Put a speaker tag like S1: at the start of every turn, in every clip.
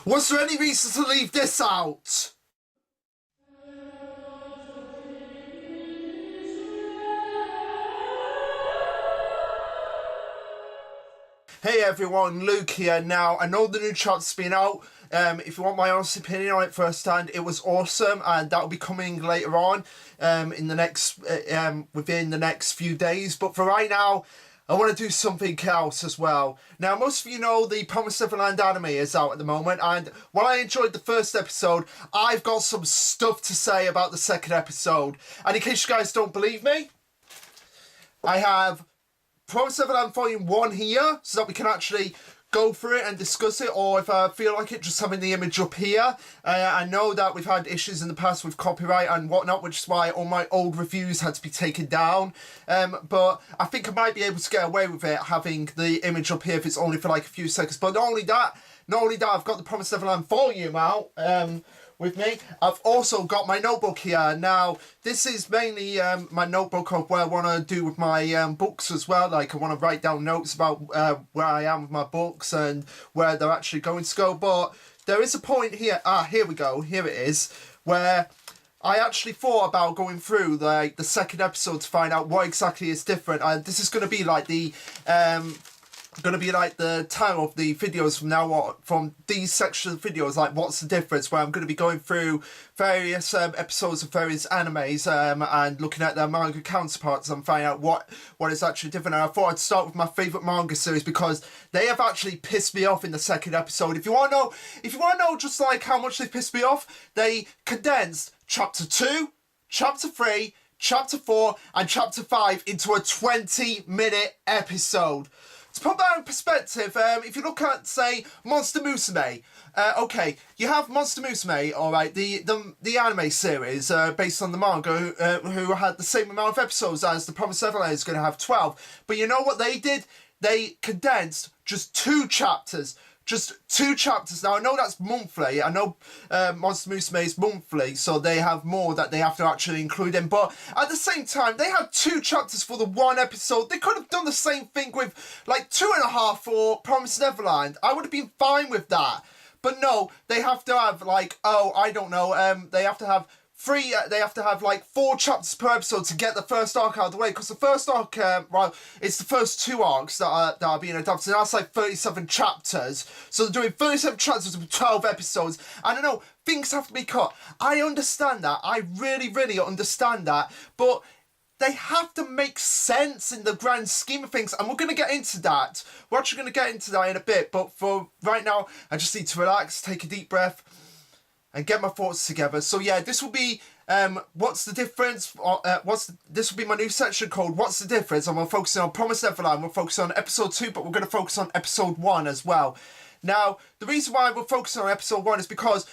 S1: Was there any reason to leave this out? Hey everyone, Luke here. Now, I know the new chapter's been out. If you want my honest opinion on it firsthand, it was awesome, and that'll be coming later on in the next within the next few days. But for right now, I want to do something else as well. Now, most of you know the Promised Neverland anime is out at the moment, and while I enjoyed the first episode, I've got some stuff to say about the second episode. And in case you guys don't believe me, I have Promised Neverland Volume 1 here, so that we can actually go through it and discuss it, or if I feel like it, just having the image up here. I know that we've had issues in the past with copyright and whatnot, which is why all my old reviews had to be taken down. But I think I might be able to get away with it having the image up here if it's only for like a few seconds. But not only that, I've got the Promised Neverland Volume out with me. I've also got my notebook here. Now, this is mainly my notebook of where I want to do with my books as well. Like, I want to write down notes about where I am with my books and where they're actually going to go. But there is a point here. Here we go. Here it is. Where I actually thought about going through like the second episode to find out what exactly is different. And this is going to be like the title of the videos from now on, from these sections of videos, like what's the difference, where I'm going to be going through various episodes of various animes and looking at their manga counterparts and finding out what is actually different. And I thought I'd start with my favourite manga series, because they have actually pissed me off in the second episode. If you want to know just like how much they pissed me off, they condensed Chapter 2, Chapter 3, Chapter 4 and Chapter 5 into a 20-minute episode. To put that in perspective, if you look at, say, Monster Musume, okay, you have Monster Musume, alright, the anime series based on the manga, who had the same amount of episodes as the Promised Neverland is going to have 12. But you know what they did? They condensed just 2 chapters. Just 2 chapters. Now, I know that's monthly. I know Monster Musume is monthly, so they have more that they have to actually include in. But at the same time, they had 2 chapters for the 1 episode. They could have done the same thing with like 2.5 for Promised Neverland. I would have been fine with that. But no, they have to have like, I don't know, they have to have 3, they have to have like 4 chapters per episode to get the first arc out of the way, because the first arc, well, it's the first 2 arcs that are being adapted, and that's like 37 chapters, so they're doing 37 chapters with 12 episodes, and I know, things have to be cut. I understand that, I really, really understand that, but they have to make sense in the grand scheme of things, and we're going to get into that. We're actually going to get into that in a bit, but for right now, I just need to relax, take a deep breath, and get my thoughts together. So yeah, this will be what's the difference? This will be my new section called What's the Difference? And we're focusing on Promised Neverland. We're focusing on episode 2, but we're going to focus on episode 1 as well. Now, the reason why we're focusing on episode 1 is because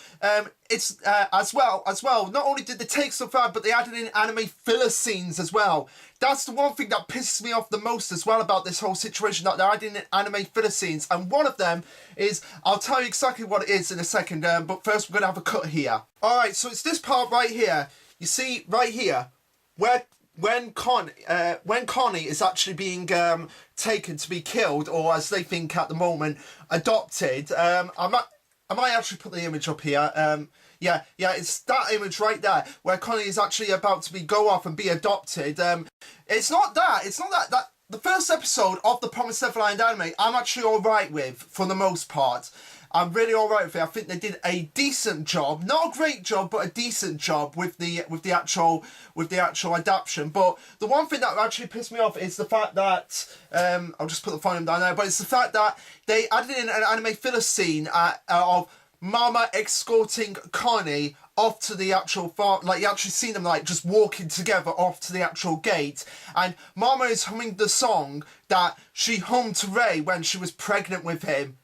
S1: it's as well. Not only did they take stuff out, but they added in anime filler scenes as well. That's the one thing that pisses me off the most as well about this whole situation, that they're adding in anime filler scenes. And one of them is, I'll tell you exactly what it is in a second, but first we're going to have a cut here. Alright, so it's this part right here. You see, right here, when Connie is actually being taken to be killed, or as they think at the moment, adopted. I might actually put the image up here. Yeah, it's that image right there, where Connie is actually about to go off and be adopted. It's not that the first episode of the Promised Neverland anime, I'm actually alright with, for the most part. I'm really alright with it. I think they did a decent job, not a great job, but a decent job with the actual adaptation. But the one thing that actually pissed me off is the fact that I'll just put the volume down there. But it's the fact that they added in an anime filler scene of Mama escorting Connie off to the actual farm. Like, you actually see them like just walking together off to the actual gate, and Mama is humming the song that she hummed to Ray when she was pregnant with him.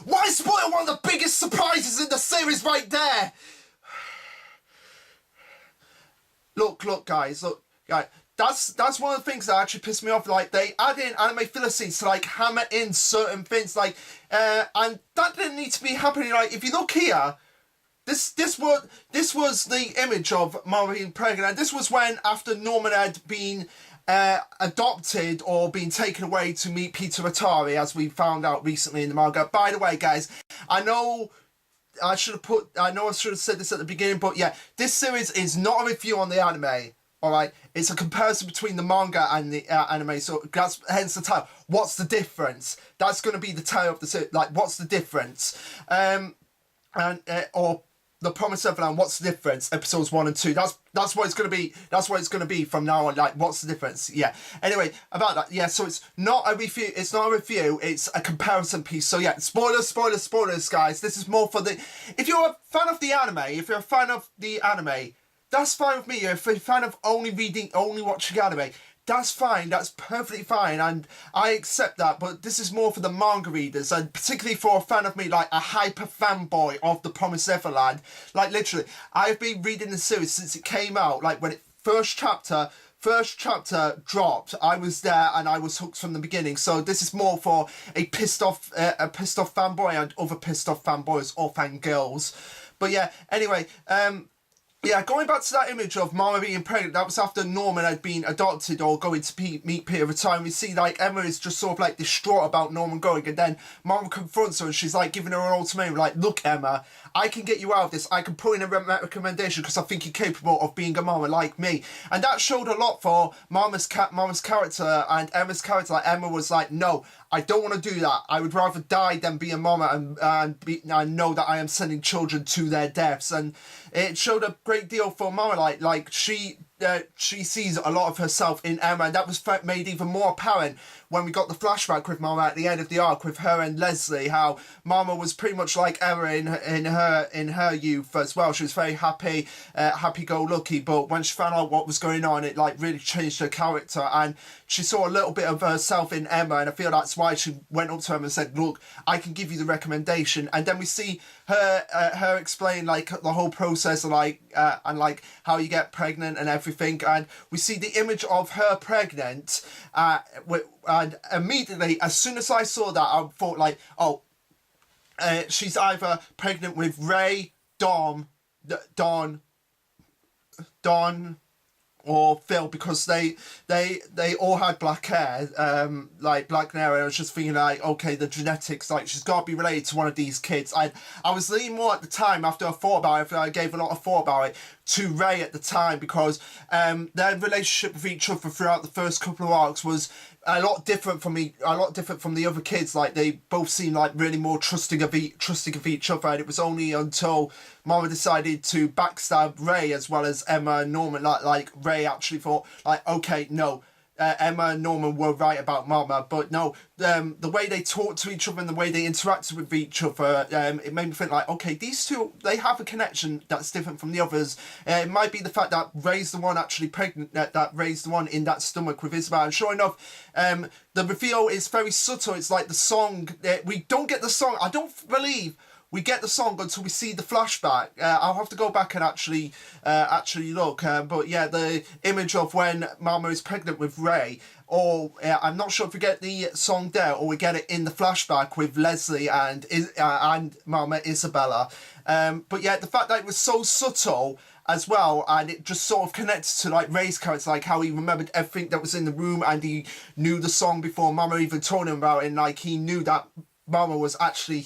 S1: Why spoil one of the biggest surprises in the series right there? Look, guys. That's one of the things that actually pissed me off. Like, they add in anime filler scenes to like hammer in certain things, like, and that didn't need to be happening. Like, if you look here, this was the image of Mama being pregnant, and this was when, after Norman had been adopted or been taken away to meet Peter Atari, as we found out recently in the manga. By the way, guys, I know I should have said this at the beginning, but yeah, this series is not a review on the anime. Alright, it's a comparison between the manga and the anime, so that's hence the title. What's the difference? That's going to be the title of the series. Like, what's the difference? Or The Promised Neverland. What's the difference? Episodes 1 and 2. That's what it's going to be. That's what it's going to be from now on. Like, what's the difference? Yeah. Anyway, about that. Yeah. So it's not a review. It's not a review. It's a comparison piece. So yeah, spoilers, guys. This is more for the. If you're a fan of the anime, that's fine with me. If you're a fan of only watching anime, that's fine. That's perfectly fine, and I accept that. But this is more for the manga readers, and particularly for a fan of me, like a hyper fanboy of The Promised Neverland. Like, literally, I've been reading the series since it came out. Like, when it first chapter dropped, I was there and I was hooked from the beginning. So this is more for a pissed off fanboy and other pissed off fanboys or fangirls. But yeah, anyway, yeah, going back to that image of Mama being pregnant, that was after Norman had been adopted or going to meet Peter at the time. We see, like, Emma is just sort of, like, distraught about Norman going, and then Mama confronts her and she's, like, giving her an ultimatum, like, look, Emma, I can get you out of this. I can put in a recommendation because I think you're capable of being a mama like me. And that showed a lot for Mama's character and Emma's character. Like, Emma was like, no, I don't want to do that. I would rather die than be a mama and know that I am sending children to their deaths. And it showed a great deal for Mama. Like she sees a lot of herself in Emma, and that was made even more apparent when we got the flashback with Mama at the end of the arc with her and Leslie. How Mama was pretty much like Emma in her youth as well. She was very happy-go-lucky, but when she found out what was going on, it like really changed her character, and she saw a little bit of herself in Emma, and I feel that's why she went up to Emma and said, look, I can give you the recommendation. And then we see her explain like the whole process, like and like how you get pregnant and everything, and we see the image of her pregnant, and immediately as soon as I saw that, I thought like, oh, she's either pregnant with Ray, Don, or Phil, because they all had black hair, like black hair, and I was just thinking like, okay, the genetics, like she's got to be related to one of these kids. I was leaning more at the time, after I thought about it, I gave a lot of thought about it, to Ray at the time, because their relationship with each other throughout the first couple of arcs was a lot different from the other kids. Like, they both seemed like really more trusting of each other, and it was only until Mama decided to backstab Ray as well as Emma and Norman, like Ray actually thought like, okay, no, Emma and Norman were right about Mama, but no, the way they talked to each other and the way they interacted with each other, it made me think like, okay, these two, they have a connection that's different from the others. It might be the fact that Ray's the one actually pregnant, that Ray's the one in that stomach with Isabel, and sure enough, the reveal is very subtle. It's like the song, we don't get the song, I don't believe we get the song until we see the flashback. I'll have to go back and actually look. But yeah, the image of when Mama is pregnant with Ray, or I'm not sure if we get the song there or we get it in the flashback with Leslie and Mama Isabella. But yeah, the fact that it was so subtle as well, and it just sort of connects to like Ray's character, like how he remembered everything that was in the room, and he knew the song before Mama even told him about it, and like he knew that Mama was actually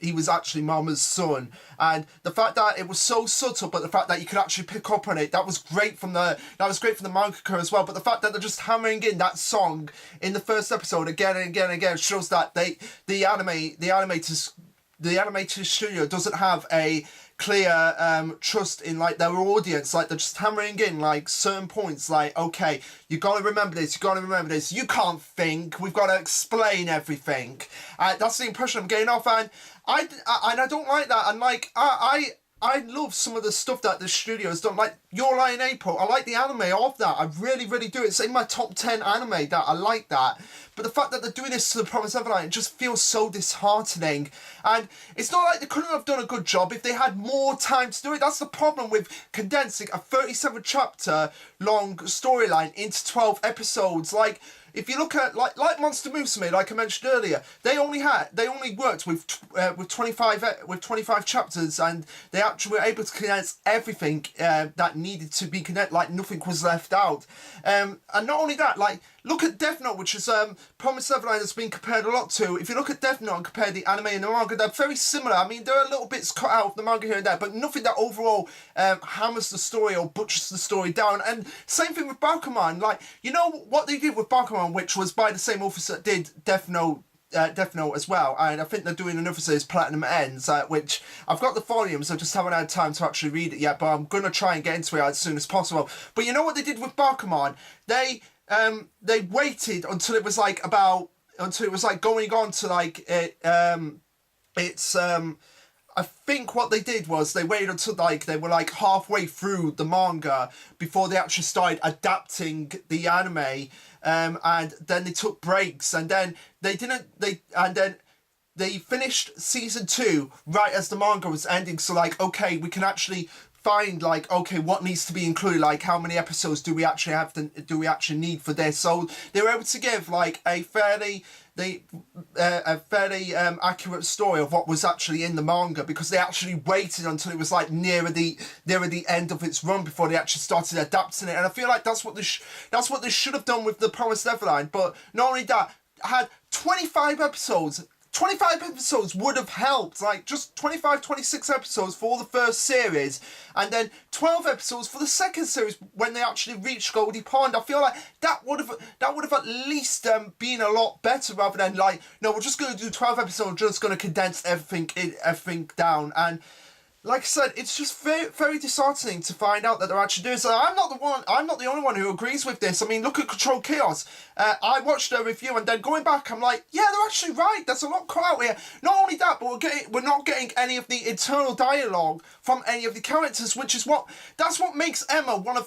S1: he was actually Mama's son. And the fact that it was so subtle, but the fact that you could actually pick up on it, that was great from the mangaka as well. But the fact that they're just hammering in that song in the first episode again and again and again shows that the animated studio doesn't have a clear trust in like their audience. Like, they're just hammering in like certain points, like, okay, you gotta remember this, you can't think, we've got to explain everything. That's the impression I'm getting off, and I don't like that. And like I love some of the stuff that the studio has done, like Your Lie in April. I like the anime of that. I really, really do. It's in my top 10 anime that I like that. But the fact that they're doing this to The Promised Neverland, it just feels so disheartening. And it's not like they couldn't have done a good job if they had more time to do it. That's the problem with condensing a 37 chapter long storyline into 12 episodes. Like, if you look at like Monster Musume, like I mentioned earlier, they only worked with 25 chapters, and they actually were able to condense everything that needed to be connected. Like, nothing was left out. And not only that, like, look at Death Note, which is Promised Neverland has been compared a lot to. If you look at Death Note and compare the anime and the manga, they're very similar. I mean, there are little bits cut out of the manga here and there, but nothing that overall hammers the story or butchers the story down. And same thing with Bakuman. Like, you know what they did with Bakuman, which was by the same authors that did Death Note as well, and I think they're doing another series, Platinum Ends, which I've got the volumes, I just haven't had time to actually read it yet, but I'm going to try and get into it as soon as possible. But you know what they did with Bakuman? They waited until it was like going on to like I think what they did was they waited until like they were like halfway through the manga before they actually started adapting the anime, and then they took breaks, and then they finished season 2 right as the manga was ending. So like, okay, we can actually find like, okay, what needs to be included, like how many episodes do we actually need for this. So they were able to give like a fairly accurate story of what was actually in the manga, because they actually waited until it was like nearer the end of its run before they actually started adapting it. And I feel like that's what they should have done with the Promised Neverland. But not only that, had 25 episodes. 25 episodes would have helped, like just 26 episodes for the first series, and then 12 episodes for the second series when they actually reached Goldie Pond. I feel like that would have at least been a lot better, rather than like, no, we're just going to do 12 episodes, just going to condense everything down. And like I said, it's just very, very disheartening to find out that they're actually doing so. I'm not the only one who agrees with this. I mean, look at Control Chaos. I watched their review, and then going back, I'm like, yeah, they're actually right. There's a lot cut out here. Not only that, but we're not getting any of the internal dialogue from any of the characters, which is what makes Emma my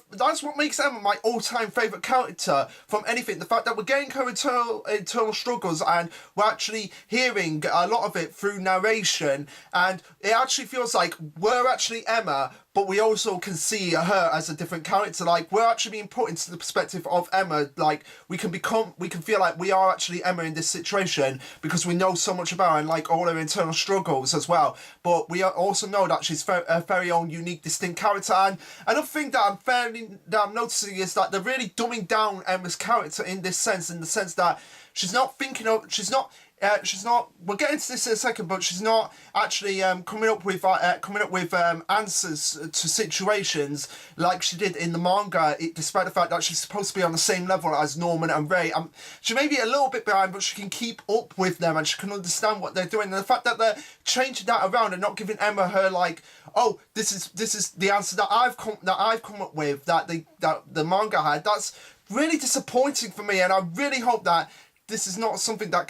S1: all-time favourite character from anything. The fact that we're getting her internal struggles, and we're actually hearing a lot of it through narration, and it actually feels like we're actually Emma, but we also can see her as a different character. Like, we're actually being put into the perspective of Emma. Like, we can feel like we are actually Emma in this situation, because we know so much about her and like all her internal struggles as well. But we also know that she's a very own unique, distinct character. And another thing that I'm noticing is that they're really dumbing down Emma's character in the sense that we'll get into this in a second, but she's not actually coming up with answers to situations like she did in the manga, despite the fact that she's supposed to be on the same level as Norman and Ray. She may be a little bit behind, but she can keep up with them, and she can understand what they're doing. And the fact that they're changing that around and not giving Emma her like, oh, this is the answer that I've come up with that the manga had, that's really disappointing for me. And I really hope that this is not something that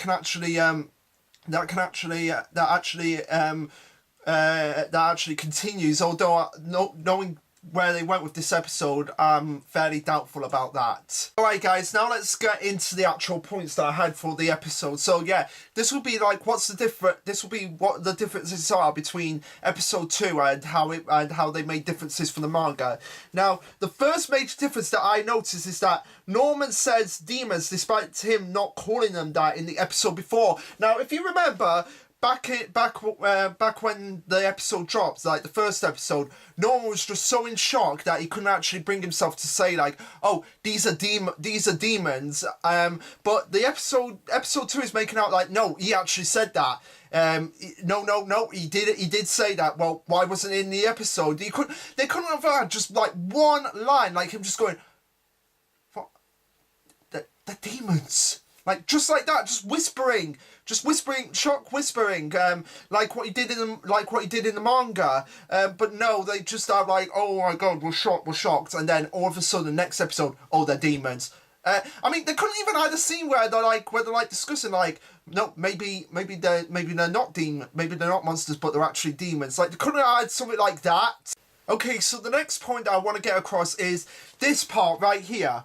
S1: actually continues. Although knowing where they went with this episode, I'm fairly doubtful about that. Alright guys, now let's get into the actual points that I had for the episode. So yeah, this will be like what the differences are between episode 2 and how they made differences from the manga. Now, the first major difference that I noticed is that Norman says demons despite him not calling them that in the episode before. Now, if you remember, back when the episode dropped, like the first episode, Norman was just so in shock that he couldn't actually bring himself to say like, "Oh, these are demons." But the episode 2 is making out like, no, he actually said that. No, he did say that. Well, why wasn't it in the episode? They couldn't have had just like one line, like him just going, "What? The demons." Like, just like that, just whispering, shock whispering, like what he did in the manga. But no, they just are like, oh my god, we're shocked, and then all of a sudden, next episode, oh, they're demons. I mean, they couldn't even have a scene where they're discussing like, no, maybe they're not monsters, but they're actually demons. Like, they couldn't have had something like that. Okay, so the next point I want to get across is this part right here.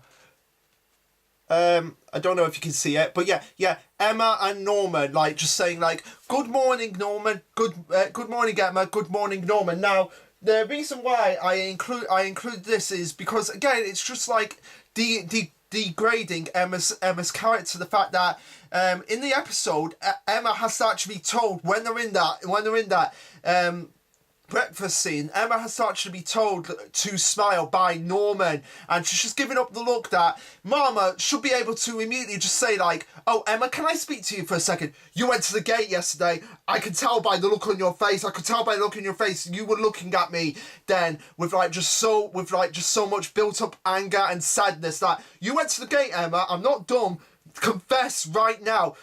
S1: I don't know if you can see it, but yeah, Emma and Norman, like, just saying, like, good morning, Norman, good morning, Emma, good morning, Norman. Now, The reason why I include this is because, again, it's just like degrading Emma's character. The fact that in the episode, Emma has to actually be told when they're in that breakfast scene, Emma has to actually be told to smile by Norman, and she's just giving up the look that Mama should be able to immediately just say, like, oh, Emma, can I speak to you for a second? You went to the gate yesterday. I could tell by the look on your face. You were looking at me then with just so much built up anger and sadness that you went to the gate, Emma. I'm not dumb. Confess right now.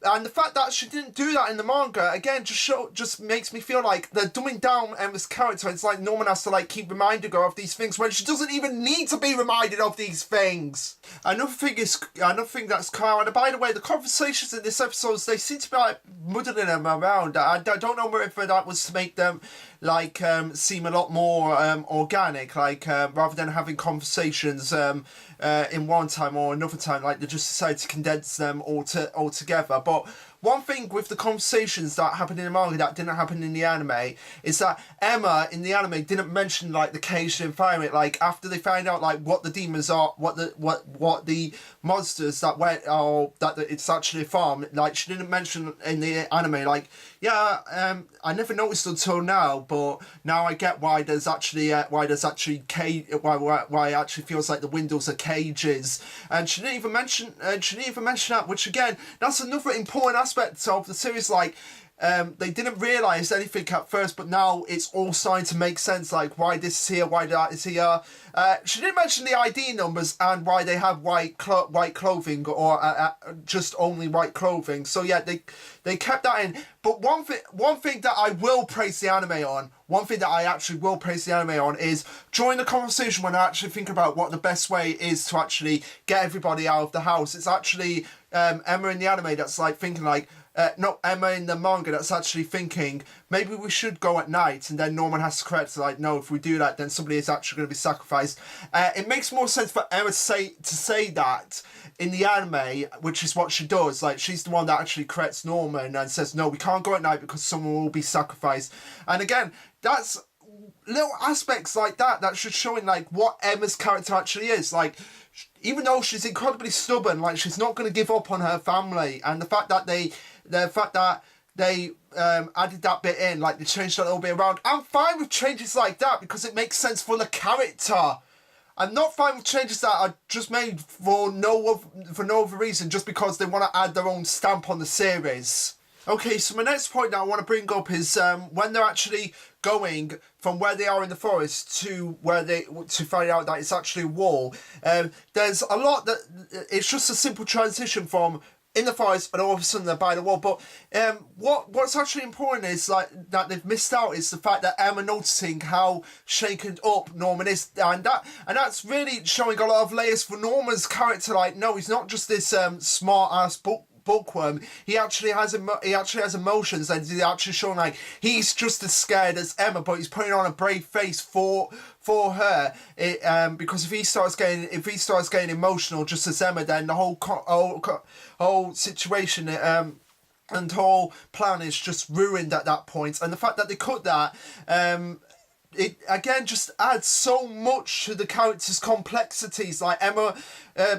S1: And the fact that she didn't do that in the manga, again, just makes me feel like they're dumbing down Emma's character. It's like Norman has to like keep reminding her of these things when she doesn't even need to be reminded of these things. Another thing that's come out, and by the way, the conversations in this episode, they seem to be like muddling them around. I don't know whether that was to make them like seem a lot more organic, like rather than having conversations in one time or another time, like they just decided to condense them all together. But one thing with the conversations that happened in the manga that didn't happen in the anime is that Emma in the anime didn't mention like the caged environment. Like after they find out like what the demons are, what the monsters that went, or that it's actually a farm. Like she didn't mention in the anime like, yeah, I never noticed until now, but now I get why there's actually why it actually feels like the windows are cages. And she didn't even mention that, which again, that's another important aspect of the series. Like they didn't realise anything at first, but now it's all starting to make sense, like why this is here, why that is here. She didn't mention the ID numbers and why they have white clothing, or just only white clothing. So yeah, they kept that in. But one thing that I will praise the anime on, is during the conversation when I actually think about what the best way is to actually get everybody out of the house, it's actually Emma in the anime that's like thinking like, not Emma in the manga that's actually thinking maybe we should go at night, and then Norman has to correct like, no, if we do that then somebody is actually going to be sacrificed. It makes more sense for Emma to say that in the anime, which is what she does. Like she's the one that actually corrects Norman and says, no, we can't go at night because someone will be sacrificed. And again, that's little aspects like that should showing like what Emma's character actually is. Like even though she's incredibly stubborn, like she's not going to give up on her family. And the fact that they added that bit in, like they changed that little bit around. I'm fine with changes like that because it makes sense for the character. I'm not fine with changes that are just made for no other reason, just because they want to add their own stamp on the series. Okay, so my next point that I want to bring up is when they're actually going from where they are in the forest to find out that it's actually a wall. There's a lot that it's just a simple transition from in the forest and all of a sudden they're by the wall. But what's actually important is like that they've missed out is the fact that Emma noticing how shaken up Norman is, and that's really showing a lot of layers for Norman's character. Like, no, he's not just this smart ass bookworm. He actually has emotions, and he's actually showing like he's just as scared as Emma, but he's putting on a brave face for her. Because if he starts getting emotional just as Emma, then the whole situation and whole plan is just ruined at that point. And the fact that they cut that, it again just adds so much to the character's complexities. Like Emma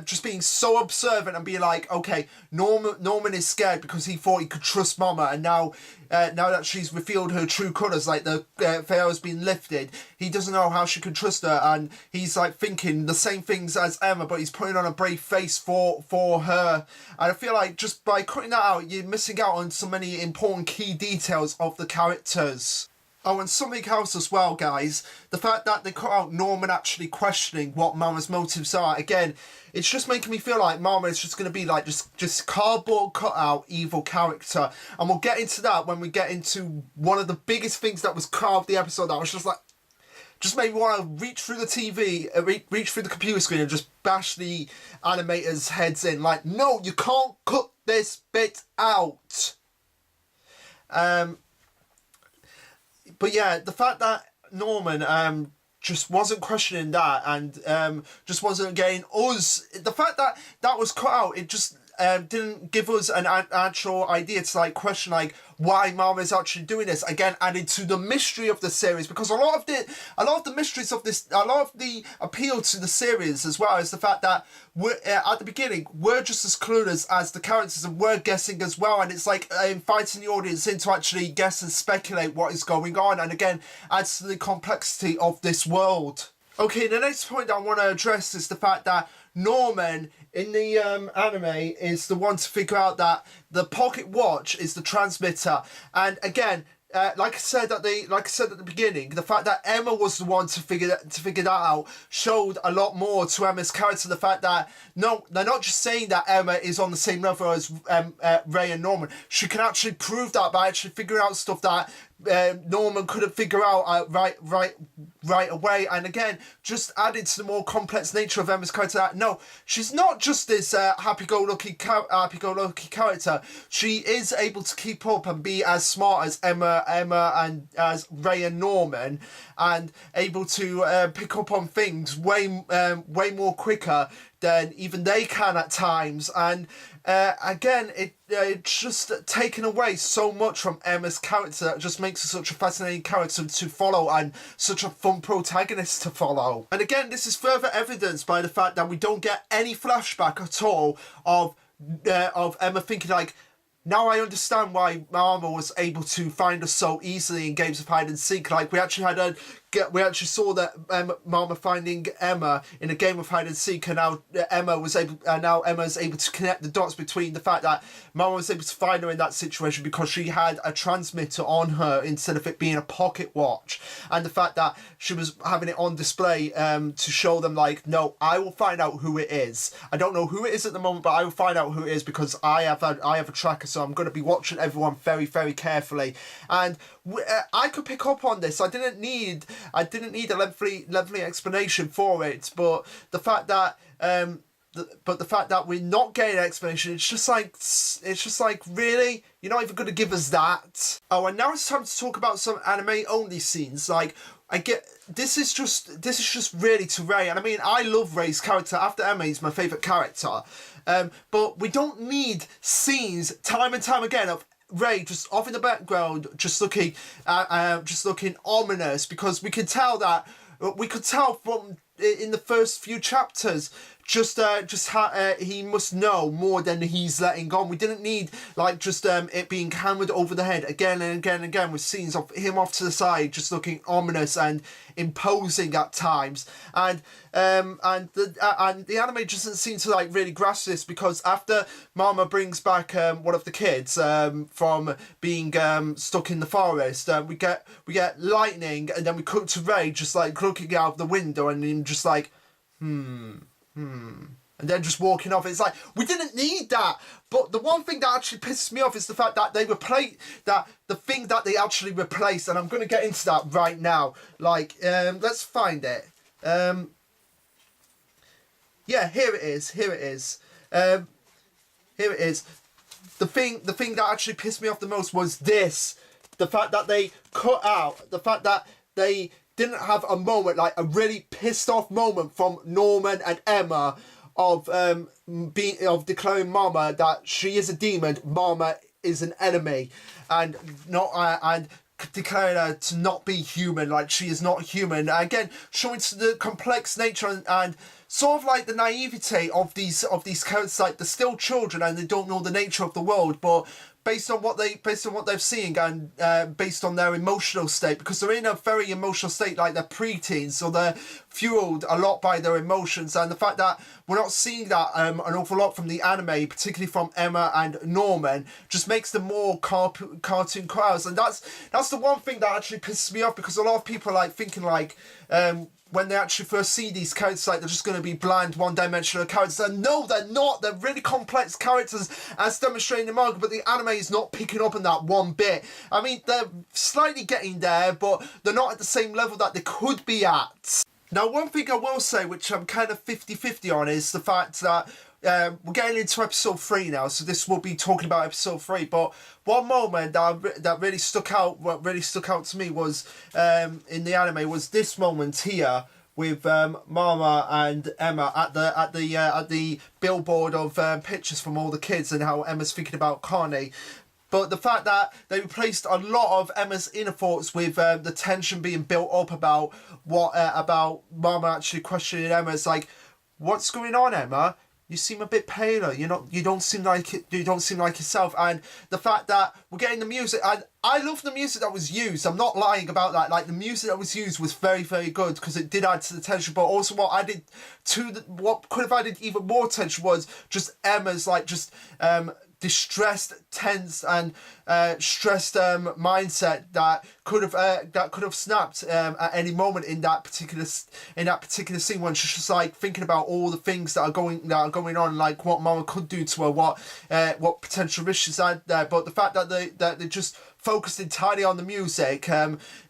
S1: just being so observant and being like, okay, Norman is scared because he thought he could trust Mama, and now that she's revealed her true colours, like the veil has been lifted, he doesn't know how she can trust her, and he's like thinking the same things as Emma, but he's putting on a brave face for her. And I feel like just by cutting that out, you're missing out on so many important key details of the characters. Oh, and something else as well, guys. The fact that they cut out Norman actually questioning what Mama's motives are. Again, it's just making me feel like Mama is just going to be like just cardboard cutout evil character. And we'll get into that when we get into one of the biggest things that was cut out of the episode that was just like, just made me want to reach through the TV, reach through the computer screen and just bash the animators' heads in. Like, no, you can't cut this bit out. But yeah, the fact that Norman just wasn't questioning that and just wasn't getting us, the fact that that was cut out, it just didn't give us an actual idea to like question like why Mama is actually doing this. Again, added to the mystery of the series, because a lot of the mysteries of this, a lot of the appeal to the series as well is the fact that we're at the beginning we're just as clueless as the characters, and we're guessing as well, and it's like inviting the audience in to actually guess and speculate what is going on, and again adds to the complexity of this world. Okay, the next point I want to address is the fact that Norman in the anime is the one to figure out that the pocket watch is the transmitter, and again, like I said at the beginning, the fact that Emma was the one to figure that out showed a lot more to Emma's character. The fact that no, they're not just saying that Emma is on the same level as Ray and Norman. She can actually prove that by actually figuring out stuff that Norman couldn't figure out right away, and again just added to the more complex nature of Emma's character. That no, she's not just this happy-go-lucky character. She is able to keep up and be as smart as Emma and as Ray and Norman, and able to pick up on things way more quicker than even they can at times. And again, it's just taken away so much from Emma's character that just makes her such a fascinating character to follow and such a fun protagonist to follow. And again, this is further evidenced by the fact that we don't get any flashback at all of Emma thinking like, now I understand why Mama was able to find us so easily in games of hide and seek. Like we actually saw that Mama finding Emma in a game of hide and seek, and now Emma's able to connect the dots between the fact that Mama was able to find her in that situation because she had a transmitter on her instead of it being a pocket watch, and the fact that she was having it on display to show them like, no, I will find out who it is. I don't know who it is at the moment, but I will find out who it is because I have a tracker, so I'm going to be watching everyone very, very carefully. And I could pick up on this. I didn't need a lengthy explanation for it, but the fact that we're not getting an explanation, it's just like really, you're not even going to give us that. Oh, and now it's time to talk about some anime only scenes. Like I get this is just really to Ray, and I mean I love Ray's character. After Emma, he's my favourite character. But we don't need scenes time and time again of Ray just off in the background, just looking ominous, because we could tell from in the first few chapters he must know more than he's letting on. We didn't need like just it being hammered over the head again and again and again with scenes of him off to the side just looking ominous and imposing at times. And the anime just doesn't seem to like really grasp this, because after Mama brings back one of the kids from being stuck in the forest, we get lightning, and then we cut to Ray just like looking out of the window and him just like and then just walking off. It's like, we didn't need that. But the one thing that actually pisses me off is the fact that they the thing that they actually replaced, and I'm going to get into that right now. Like, let's find it. Yeah, here it is. Here it is. The thing that actually pissed me off the most was this. The fact that they cut out, the fact that they didn't have a moment, like a really pissed off moment from Norman and Emma of declaring Mama that she is a demon, Mama is an enemy, and declaring her to not be human, like she is not human. Again, showing the complex nature and sort of like the naivety of these characters, like they're still children and they don't know the nature of the world, but based on what they've seen and based on their emotional state, because they're in a very emotional state, like they're preteens, so they're fueled a lot by their emotions, and the fact that we're not seeing that an awful lot from the anime, particularly from Emma and Norman, just makes them more cartoon crowds. And that's the one thing that actually pisses me off, because a lot of people are like thinking like when they actually first see these characters, like they're just going to be bland, one-dimensional characters. And no, they're not. They're really complex characters, as demonstrated in the manga, but the anime is not picking up on that one bit. I mean, they're slightly getting there, but they're not at the same level that they could be at. Now, one thing I will say, which I'm kind of 50-50 on, is the fact that we're getting into episode 3 now, so this will be talking about episode 3. But one moment that really stuck out, what really stuck out to me was in the anime was this moment here, with Mama and Emma at the billboard of pictures from all the kids, and how Emma's thinking about Connie. But the fact that they replaced a lot of Emma's inner thoughts with the tension being built up about about Mama actually questioning Emma. It's like, what's going on, Emma? You seem a bit paler. You don't seem like it. You don't seem like yourself. And the fact that we're getting the music, and I love the music that was used. I'm not lying about that. Like, the music that was used was very, very good, because it did add to the tension. But also, what could have added even more tension was just Emma's distressed, tense, and stressed mindset that could have snapped at any moment in that particular scene, when she's just like thinking about all the things that are going on, like what Mama could do to her, what potential risks she's had there. But the fact that they just focused entirely on the music,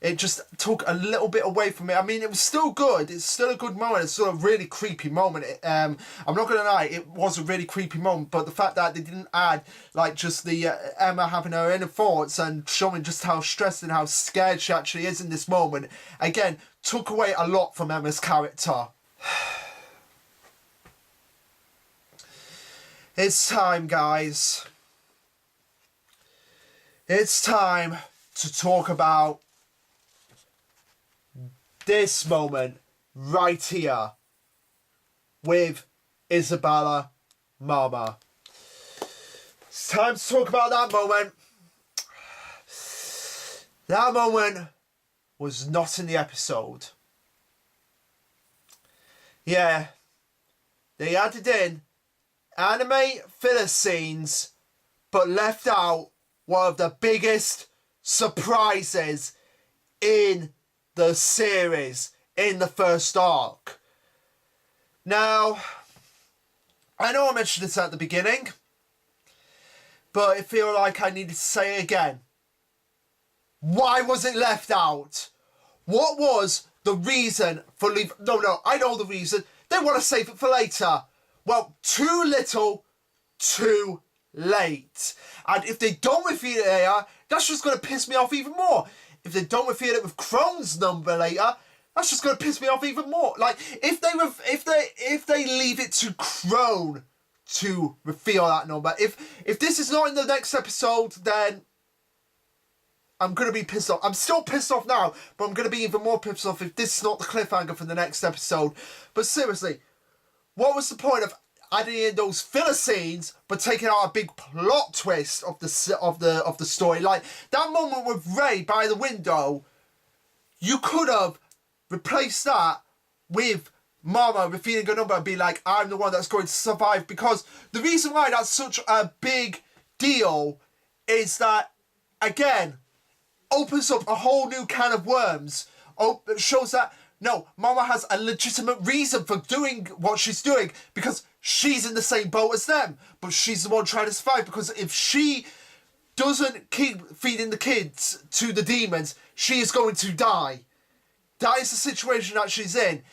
S1: it just took a little bit away from it. I mean, it was still good. It's still a good moment. It's still a really creepy moment. I'm not gonna lie, it was a really creepy moment. But the fact that they didn't add like just the Emma having her inner thoughts and showing just how stressed and how scared she actually is in this moment, again, took away a lot from Emma's character. It's time, guys. It's time to talk about this moment right here with Isabella Mama. It's time to talk about that moment. That moment was not in the episode. Yeah, they added in anime filler scenes, but left out one of the biggest surprises in the series, in the first arc. Now, I know I mentioned this at the beginning, but I feel like I needed to say it again. Why was it left out? What was the reason for leaving? No, I know the reason. They want to save it for later. Well, too little, too late. And if they don't reveal it later, that's just going to piss me off even more. If they don't reveal it with Crone's number later, that's just going to piss me off even more. Like, if they leave it to Crone to reveal that number, if this is not in the next episode, then I'm going to be pissed off. I'm still pissed off now, but I'm going to be even more pissed off if this is not the cliffhanger for the next episode. But seriously, what was the point of adding in those filler scenes but taking out a big plot twist of the story? Like, that moment with Ray by the window, you could have replaced that with Mama revealing a number and be like, I'm the one that's going to survive. Because the reason why that's such a big deal is that, again, opens up a whole new can of worms. It shows that, no, Mama has a legitimate reason for doing what she's doing, because she's in the same boat as them, but she's the one trying to survive. Because if she doesn't keep feeding the kids to the demons, she is going to die. That is the situation that she's in,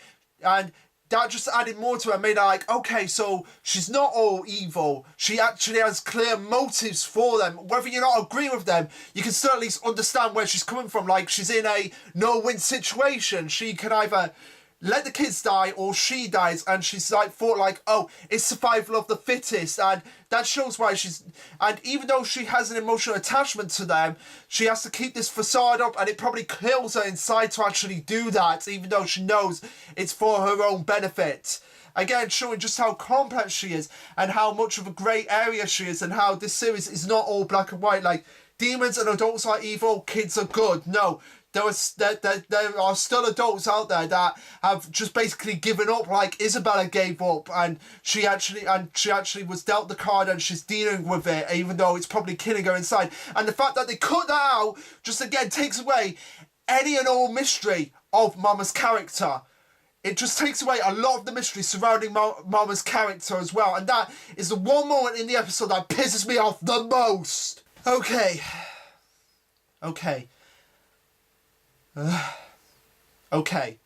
S1: and that just added more to her, made her like, okay, so she's not all evil. She actually has clear motives for them. Whether you're not agreeing with them, you can still at least understand where she's coming from. Like, she's in a no-win situation. She can either let the kids die or she dies, and she's like thought like, oh, it's survival of the fittest, and that shows why she's, and even though she has an emotional attachment to them, she has to keep this facade up, and it probably kills her inside to actually do that, even though she knows it's for her own benefit. Again, showing just how complex she is and how much of a grey area she is, and how this series is not all black and white. Like, demons and adults are evil, kids are good. No. There are still adults out there that have just basically given up, like Isabella gave up, and she actually was dealt the card and she's dealing with it, even though it's probably killing her inside. And the fact that they cut that out just again takes away any and all mystery of Mama's character. It just takes away a lot of the mystery surrounding Mama's character as well, and that is the one moment in the episode that pisses me off the most. Okay. Okay,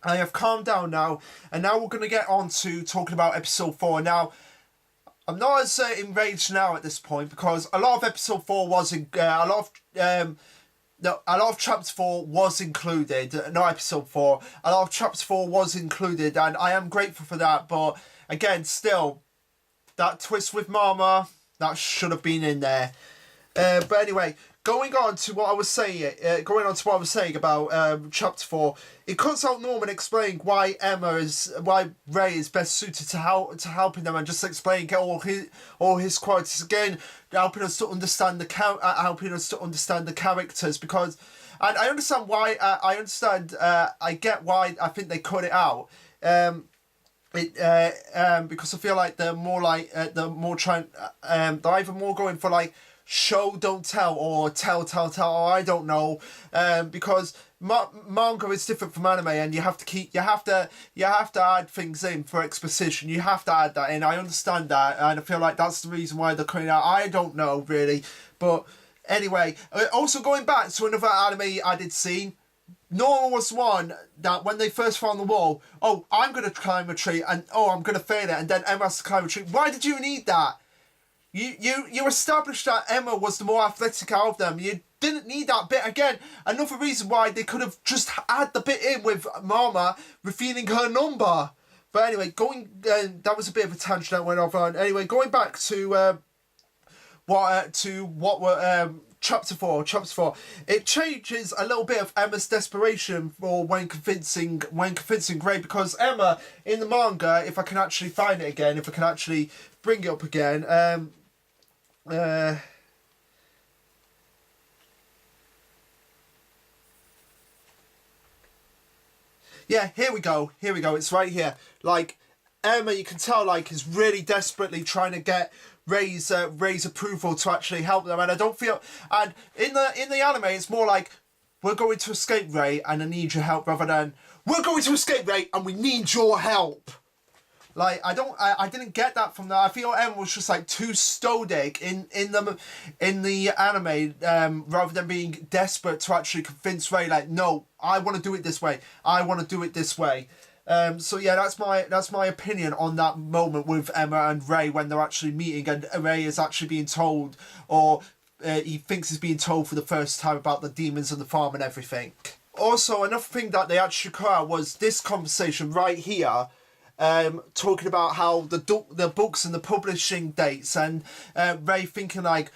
S1: I have calmed down now, and now we're going to get on to talking about episode 4. Now, I'm not as enraged now at this point, because a lot of episode 4 was a lot of no, a lot of chapter 4 was included, not episode 4. A lot of chapter 4 was included, and I am grateful for that. But again, still, that twist with Mama, that should have been in there. But anyway, going on to what I was saying, about chapter 4, it cuts out Norman explaining why Ray is best suited to helping them, and just explaining all his qualities again, helping us to understand the characters, because, and I understand why. I get why I think they cut it out. Because I feel like they're either more going for like show don't tell, or tell, or I don't know, because manga is different from anime, and you have to add things in for exposition. You have to add that in. I understand that, and I feel like that's the reason why they're cutting out. I don't know really, but anyway. Also, going back to another anime I did see, Norman was one that when they first found the wall, oh, I'm going to climb a tree, and oh, I'm going to fail it, and then Emma has to climb a tree. Why did you need that? You established that Emma was the more athletic out of them. You didn't need that bit again. Another reason why they could have just had the bit in with Mama revealing her number. But anyway, that was a bit of a tangent that went off on. Anyway, going back to Chapter 4. It changes a little bit of Emma's desperation for when convincing Ray, because Emma in the manga, if I can actually find it again, if I can actually bring it up again, yeah, here we go, it's right here. Like, Emma, you can tell, like, is really desperately trying to get Ray's approval to actually help them, and I don't feel, and in the anime it's more like, we're going to escape, Ray, and I need your help, rather than, we're going to escape, Ray, and we need your help. Like, I didn't get that from that. I feel Emma was just like too stoic in the anime, rather than being desperate to actually convince Ray, like, no, I want to do it this way. So yeah, that's my opinion on that moment with Emma and Ray when they're actually meeting, and Ray is actually being told, or he thinks he's being told for the first time about the demons and the farm and everything. Also, another thing that they actually cut out was this conversation right here, talking about how the books and the publishing dates, and Ray thinking like,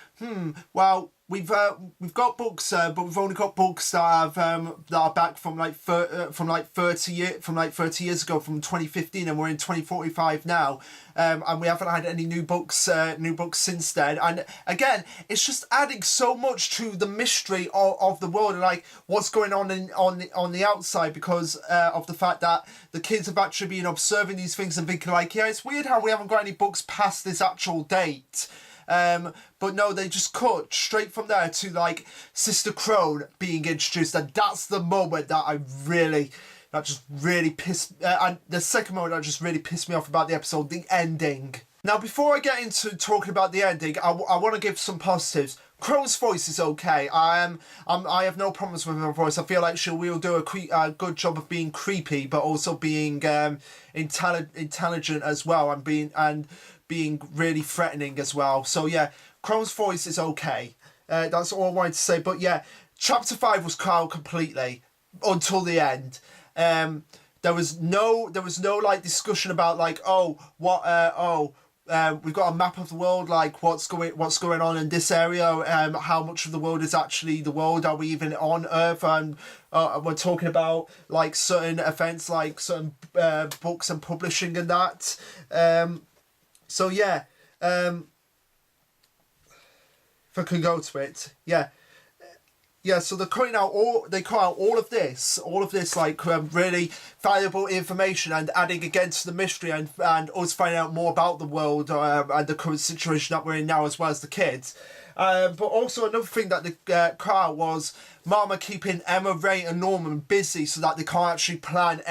S1: well, we've got books, but we've only got books that are back from like 30 years ago, from 2015, and we're in 2045 now, and we haven't had any new books since then. And again, it's just adding so much to the mystery of the world, and like what's going on on the outside, because of the fact that the kids have actually been observing these things and thinking like, yeah, it's weird how we haven't got any books past this actual date. But no, they just cut straight from there to like Sister Crone being introduced, and that's the moment that just really pissed, and the second moment that just really pissed me off about the episode, the ending. Now, before I get into talking about the ending, I want to give some positives. Crone's voice is okay. I have no problems with her voice. I feel like she will do a good job of being creepy, but also being intelligent as well, and being really threatening as well. So yeah, Crone's voice is okay. That's all I wanted to say. But yeah, chapter 5 was cut out completely until the end. There was no like discussion about like, we've got a map of the world, like what's going on in this area, how much of the world is actually the world, are we even on Earth, and we're talking about like certain events, like certain books and publishing and that. So yeah, if I can go to it, yeah. So they cut out all of this like really valuable information, and adding again to the mystery, and us finding out more about the world, and the current situation that we're in now, as well as the kids. But also another thing that they cut out was Mama keeping Emma, Ray, and Norman busy so that they can't actually plan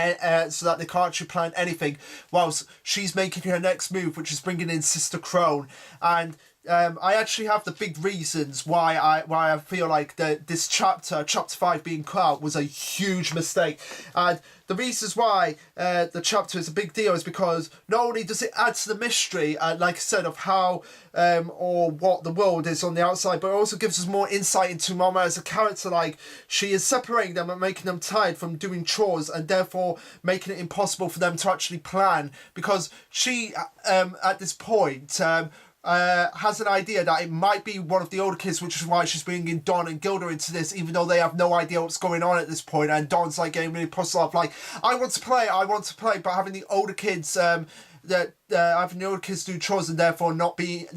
S1: anything, whilst she's making her next move, which is bringing in Sister Crone. And I actually have the big reasons why I feel like this chapter 5 being cut out was a huge mistake. And the reasons why the chapter is a big deal is because not only does it add to the mystery, like I said, of how or what the world is on the outside, but it also gives us more insight into Mama as a character. like she is separating them and making them tired from doing chores, and therefore making it impossible for them to actually plan, because she at this point has an idea that it might be one of the older kids, which is why she's bringing Don and Gilda into this, even though they have no idea what's going on at this point. And Don's like getting really puzzled off, like, I want to play, but having the older kids having the older kids do chores and therefore not being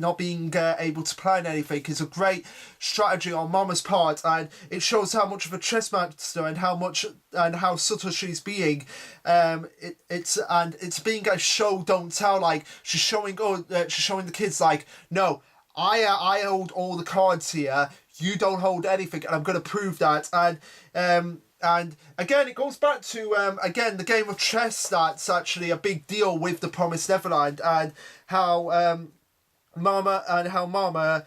S1: able to plan anything is a great strategy on Mama's part, and it shows how much of a chess master and how subtle she's being. It's being a show don't tell. Like, she's showing the kids, like, no, I hold all the cards here, you don't hold anything, and I'm going to prove that. And again, it goes back to, again, the game of chess that's actually a big deal with The Promised Neverland, and how Mama,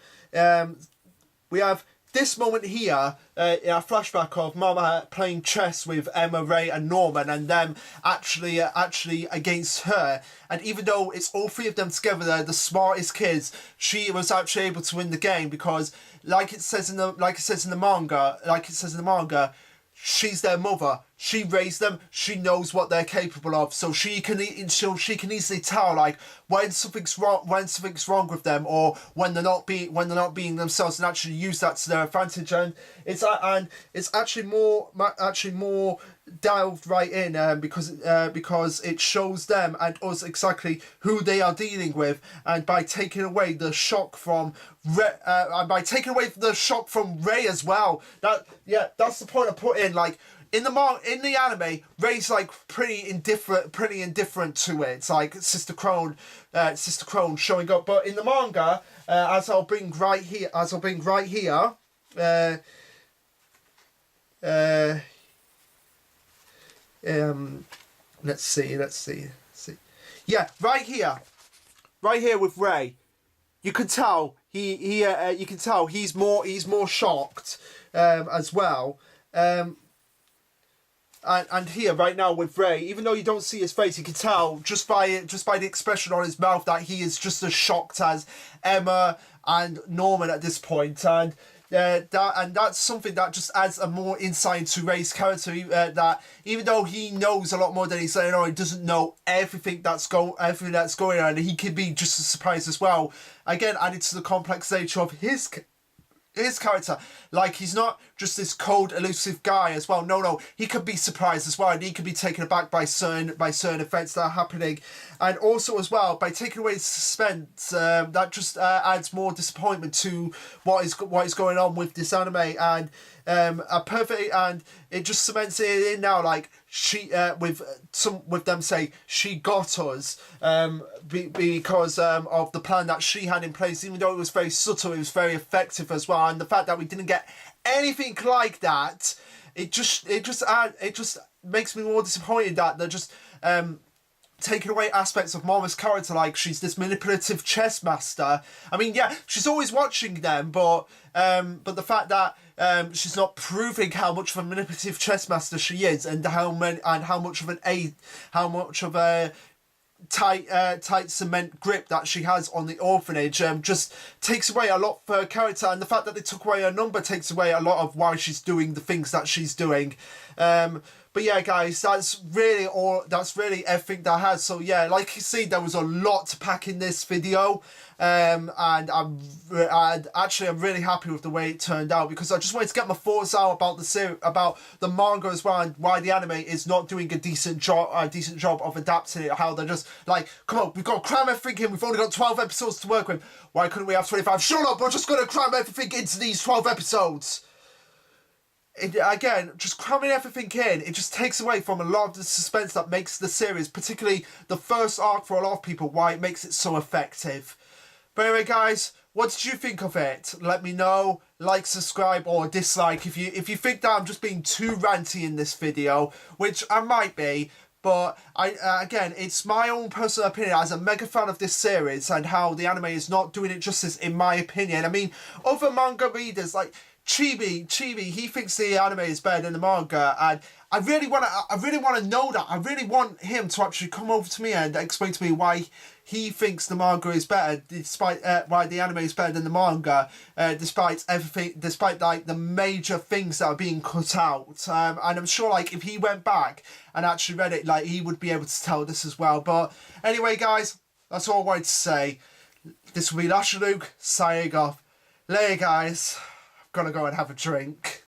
S1: we have this moment here, a flashback of Mama playing chess with Emma, Ray and Norman, and them actually against her. And even though it's all three of them together, they're the smartest kids, she was actually able to win the game because, like it says in the manga, she's their mother. She raised them. She knows what they're capable of. So she can easily tell, like, when something's wrong with them, or when they're not being themselves, and actually use that to their advantage. And it's actually more delved right in, because it shows them and us exactly who they are dealing with, and by taking away the shock from Ray as well. That's the point I put in. Like, in the anime, Ray's like pretty indifferent to it. It's like Sister Crone showing up. But in the manga, as I'll bring right here, let's see. Yeah, right here with Ray, you can tell he's more shocked as well. And here right now with Ray, even though you don't see his face, you can tell just by the expression on his mouth that he is just as shocked as Emma and Norman at this point. And that's something that just adds a more insight into Ray's character. That even though he knows a lot more than he's letting on, he doesn't know everything that's going on, and he can be just as surprised as well. Again, added to the complex nature of his character. Like, he's not just this cold, elusive guy as well. No, he could be surprised as well, and he could be taken aback by certain events that are happening. And also as well, by taking away the suspense, that just adds more disappointment to what is going on with this anime, and and it just cements it in now. Like, she with them say she got us because of the plan that she had in place. Even though it was very subtle, it was very effective as well. And the fact that we didn't get anything like that, it just makes me more disappointed that they're just taking away aspects of Mama's character, like she's this manipulative chess master. I mean, yeah, she's always watching them, but the fact that she's not proving how much of a manipulative chess master she is, and how much of a tight cement grip that she has on the orphanage, just takes away a lot for her character. And the fact that they took away her number takes away a lot of why she's doing the things that she's doing. But yeah, guys, that's really everything that I had. So yeah, like you see, there was a lot to pack in this video, and I'm really happy with the way it turned out, because I just wanted to get my thoughts out about the series, about the manga as well, and why the anime is not doing a decent job of adapting it. How they're just like, come on, we've got to cram everything in. We've only got 12 episodes to work with. Why couldn't we have 25? Shut up! We're just going to cram everything into these 12 episodes. Again, just cramming everything in, it just takes away from a lot of the suspense that makes the series, particularly the first arc, for a lot of people, why it makes it so effective. But anyway, guys, what did you think of it? Let me know. Like, subscribe, or dislike if you think that I'm just being too ranty in this video, which I might be. But again, it's my own personal opinion as a mega fan of this series, and how the anime is not doing it justice, in my opinion. I mean, other manga readers, like, Chibi, he thinks the anime is better than the manga, and I really want to know that. I really want him to actually come over to me and explain to me why he thinks the manga is better, despite why the anime is better than the manga, despite everything, despite like the major things that are being cut out. And I'm sure like if he went back and actually read it, like he would be able to tell this as well. But anyway, guys, that's all I wanted to say. This will be Lasher Luke signing off. Later, guys. I'm gonna go and have a drink.